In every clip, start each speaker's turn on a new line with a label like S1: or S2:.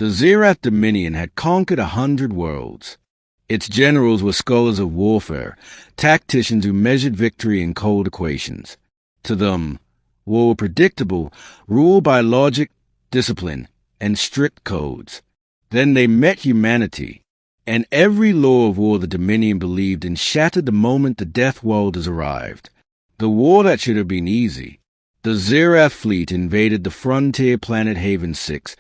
S1: The Zerath Dominion had conquered 100 worlds. Its generals were scholars of warfare, tacticians who measured victory in cold equations. To them, war was predictable, ruled by logic, discipline, and strict codes. Then they met humanity, and every law of war the Dominion believed in shattered the moment the Deathworlders arrived. The war that should have been easy. The Zerath fleet invaded the frontier planet Haven 6,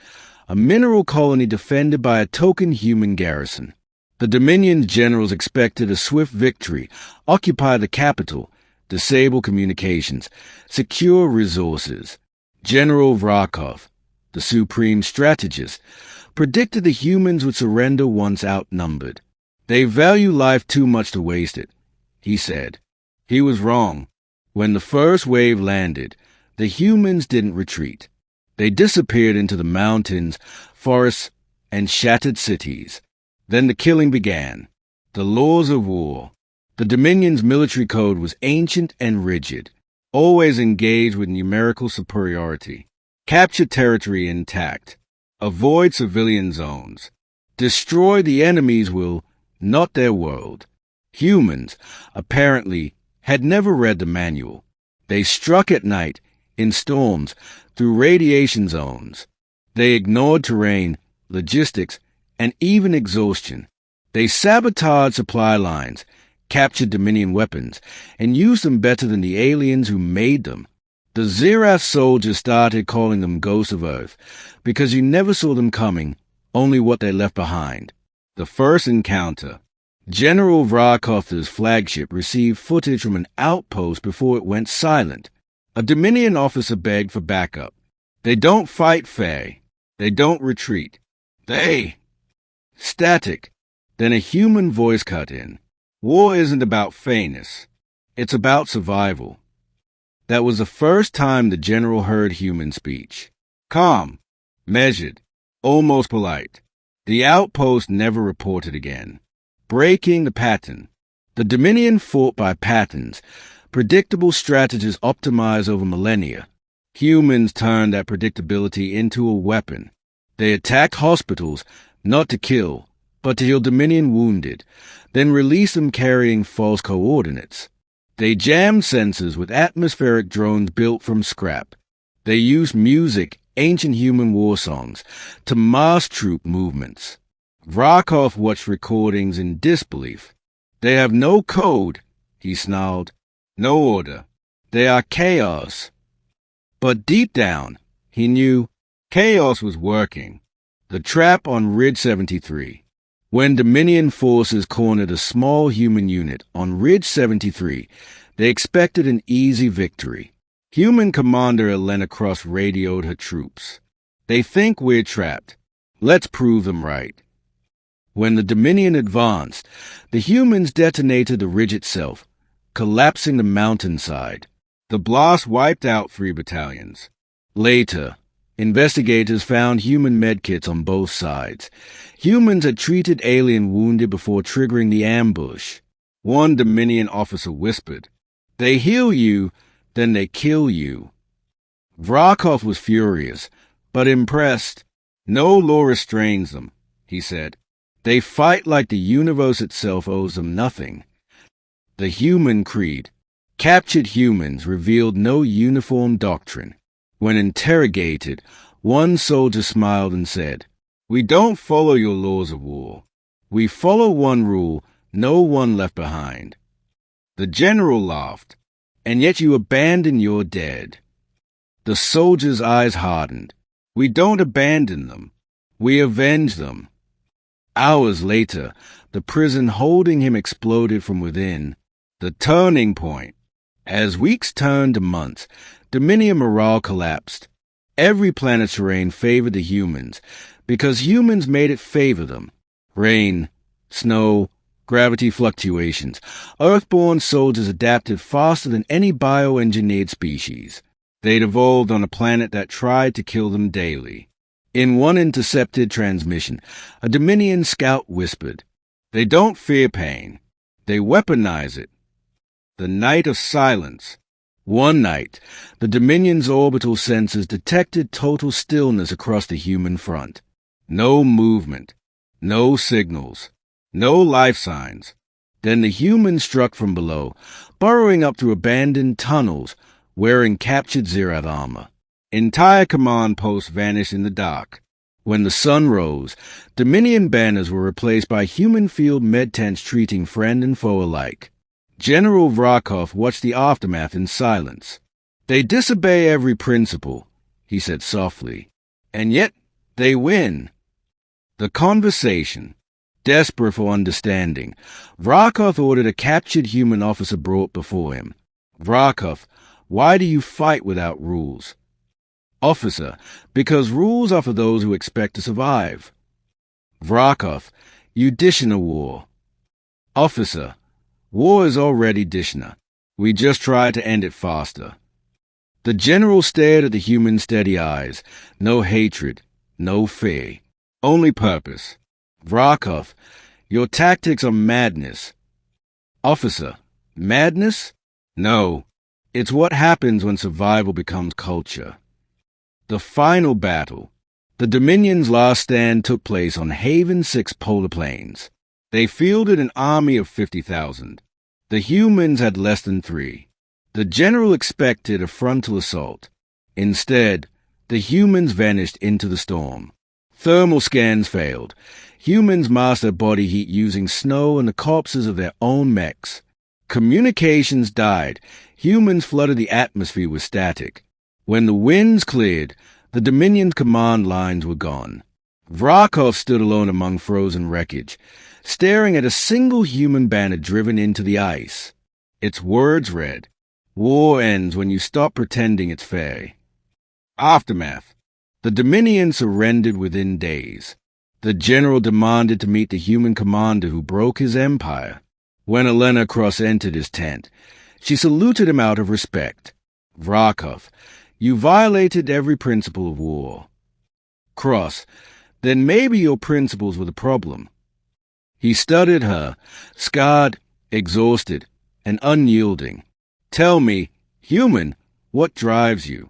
S1: a mineral colony defended by a token human garrison. The Dominion's generals expected a swift victory, occupy the capital, disable communications, secure resources. General Vrakov, the supreme strategist, predicted the humans would surrender once outnumbered. They value life too much to waste it, he said. He was wrong. When the first wave landed, the humans didn't retreat. They disappeared into the mountains, forests, and shattered cities. Then the killing began. The laws of war. The Dominion's military code was ancient and rigid, always engaged with numerical superiority. Capture territory intact. Avoid civilian zones. Destroy the enemy's will, not their world. Humans, apparently, had never read the manual. They struck at night, in storms, through radiation zones. They ignored terrain, logistics, and even exhaustion. They sabotaged supply lines, captured Dominion weapons, and used them better than the aliens who made them. The Zerath soldiers started calling them ghosts of Earth, because you never saw them coming, only what they left behind. The first encounter. General Vrakov's flagship received footage from an outpost before it went silent. A Dominion officer begged for backup. They don't fight fair. They don't retreat. They... Static. Then a human voice cut in. War isn't about fairness. It's about survival. That was the first time the general heard human speech. Calm, measured, almost polite. The outpost never reported again. Breaking the pattern. The Dominion fought by patterns. Predictable strategies optimized over millennia. Humans turned that predictability into a weapon. They attacked hospitals, not to kill, but to heal Dominion wounded, then release them carrying false coordinates. They jammed sensors with atmospheric drones built from scrap. They used music, ancient human war songs, to mask troop movements. Vrakov watched recordings in disbelief. They have no code, he snarled. No order. They are chaos. But deep down, he knew chaos was working. The trap on Ridge 73. When Dominion forces cornered a small human unit on Ridge 73, they expected an easy victory. Human Commander Elena Cross radioed her troops. They think we're trapped. Let's prove them right. When the Dominion advanced, the humans detonated the ridge itself, collapsing the mountainside. The blast wiped out 3 battalions. Later, investigators found human medkits on both sides. Humans had treated alien wounded before triggering the ambush. One Dominion officer whispered, "They heal you, then they kill you." Vrakov was furious, but impressed. "No law restrains them," he said. "They fight like the universe itself owes them nothing." The human creed. Captured humans revealed no uniform doctrine. When interrogated, one soldier smiled and said, "We don't follow your laws of war. We follow one rule, no one left behind." The general laughed. "And yet you abandon your dead." The soldier's eyes hardened. "We don't abandon them. We avenge them." Hours later, the prison holding him exploded from within. The turning point. As weeks turned to months, Dominion morale collapsed. Every planet's terrain favored the humans, because humans made it favor them. Rain, snow, gravity fluctuations. Earthborn soldiers adapted faster than any bioengineered species. They'd evolved on a planet that tried to kill them daily. In one intercepted transmission, a Dominion scout whispered, "They don't fear pain. They weaponize it." The night of silence. One night, the Dominion's orbital sensors detected total stillness across the human front. No movement, no signals, no life signs. Then the humans struck from below, burrowing up through abandoned tunnels, wearing captured Zirath armor. Entire command posts vanished in the dark. When the sun rose, Dominion banners were replaced by human field med tents treating friend and foe alike. General Vrakov watched the aftermath in silence. "They disobey every principle," he said softly, "and yet they win." The conversation. Desperate for understanding, Vrakov ordered a captured human officer brought before him. "Vrakov, why do you fight without rules?" "Officer, because rules are for those who expect to survive." "Vrakov, you Dishna war." "Officer, war is already Dishna. We just try to end it faster." The general stared at the human's steady eyes. No hatred, no fear, only purpose. "Vrakov, your tactics are madness." "Officer, madness? No, it's what happens when survival becomes culture." The final battle. The Dominion's last stand took place on Haven 6 polar plains. They fielded an army of 50,000. The humans had less than 3. The general expected a frontal assault. Instead, the humans vanished into the storm. Thermal scans failed. Humans masked their body heat using snow and the corpses of their own mechs. Communications died. Humans flooded the atmosphere with static. When the winds cleared, the Dominion's command lines were gone. Vrakov stood alone among frozen wreckage, staring at a single human banner driven into the ice. Its words read, "War ends when you stop pretending it's fair." Aftermath. The Dominion surrendered within days. The general demanded to meet the human commander who broke his empire. When Elena Cross entered his tent, she saluted him out of respect. "Vrakov, you violated every principle of war." "Cross, then maybe your principles were the problem." He studied her, scarred, exhausted, and unyielding. "Tell me, human, what drives you?"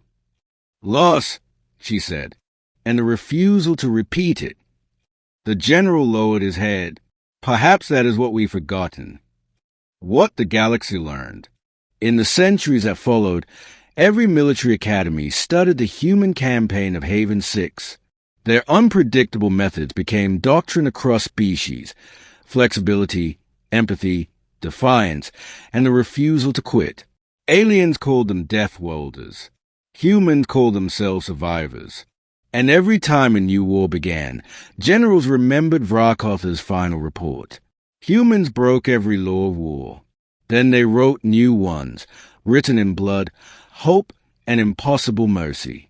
S1: "Loss," she said, and a refusal to repeat it. The general lowered his head. "Perhaps that is what we've forgotten." What the galaxy learned. In the centuries that followed, every military academy studied the human campaign of Haven 6. Their unpredictable methods became doctrine across species: flexibility, empathy, defiance, and the refusal to quit. Aliens called them Deathworlders. Humans called themselves survivors. And every time a new war began, generals remembered Vrakov's final report. Humans broke every law of war. Then they wrote new ones, written in blood, hope, and impossible mercy.